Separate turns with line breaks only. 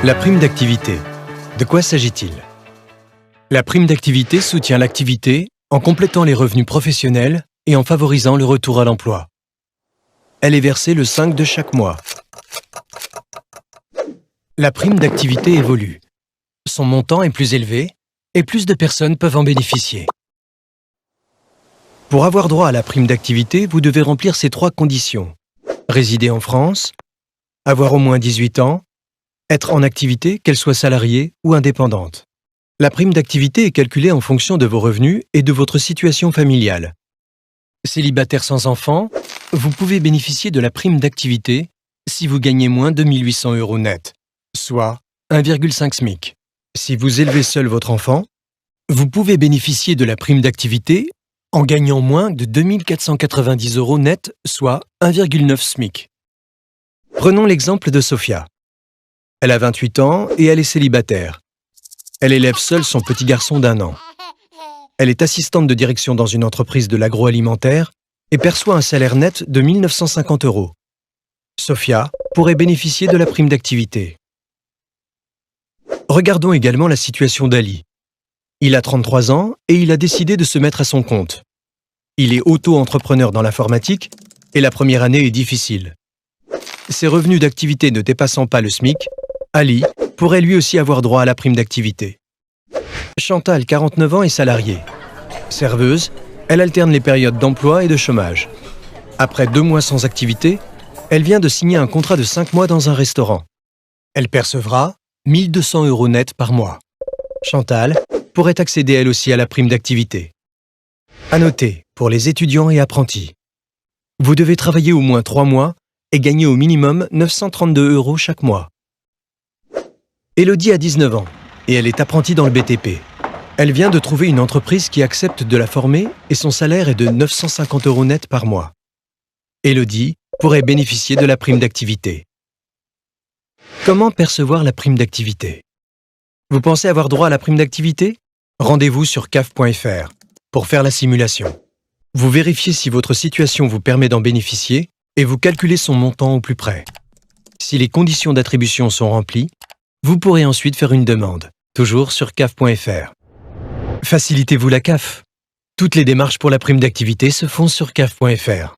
La prime d'activité. De quoi s'agit-il? La prime d'activité soutient l'activité en complétant les revenus professionnels et en favorisant le retour à l'emploi. Elle est versée le 5 de chaque mois. La prime d'activité évolue. Son montant est plus élevé et plus de personnes peuvent en bénéficier. Pour avoir droit à la prime d'activité, vous devez remplir ces 3 conditions. Résider en France, avoir au moins 18 ans, être en activité, qu'elle soit salariée ou indépendante. La prime d'activité est calculée en fonction de vos revenus et de votre situation familiale. Célibataire sans enfant, vous pouvez bénéficier de la prime d'activité si vous gagnez moins de 1 800 € net, soit 1,5 SMIC. Si vous élevez seul votre enfant, vous pouvez bénéficier de la prime d'activité en gagnant moins de 2 490 € net, soit 1,9 SMIC. Prenons l'exemple de Sophia. Elle a 28 ans et elle est célibataire. Elle élève seule son petit garçon d'1 an. Elle est assistante de direction dans une entreprise de l'agroalimentaire et perçoit un salaire net de 1 950 €. Sophia pourrait bénéficier de la prime d'activité. Regardons également la situation d'Ali. Il a 33 ans et il a décidé de se mettre à son compte. Il est auto-entrepreneur dans l'informatique et la première année est difficile. Ses revenus d'activité ne dépassant pas le SMIC, Ali pourrait lui aussi avoir droit à la prime d'activité. Chantal, 49 ans, est salariée. Serveuse, elle alterne les périodes d'emploi et de chômage. Après 2 mois sans activité, elle vient de signer un contrat de 5 mois dans un restaurant. Elle percevra 1 200 € net par mois. Chantal pourrait accéder elle aussi à la prime d'activité. À noter, pour les étudiants et apprentis, vous devez travailler au moins 3 mois et gagner au minimum 932 € chaque mois. Élodie a 19 ans et elle est apprentie dans le BTP. Elle vient de trouver une entreprise qui accepte de la former et son salaire est de 950 € net par mois. Élodie pourrait bénéficier de la prime d'activité. Comment percevoir la prime d'activité? Vous pensez avoir droit à la prime d'activité? Rendez-vous sur caf.fr pour faire la simulation. Vous vérifiez si votre situation vous permet d'en bénéficier et vous calculez son montant au plus près. Si les conditions d'attribution sont remplies, vous pourrez ensuite faire une demande, toujours sur caf.fr. Facilitez-vous la CAF. Toutes les démarches pour la prime d'activité se font sur caf.fr.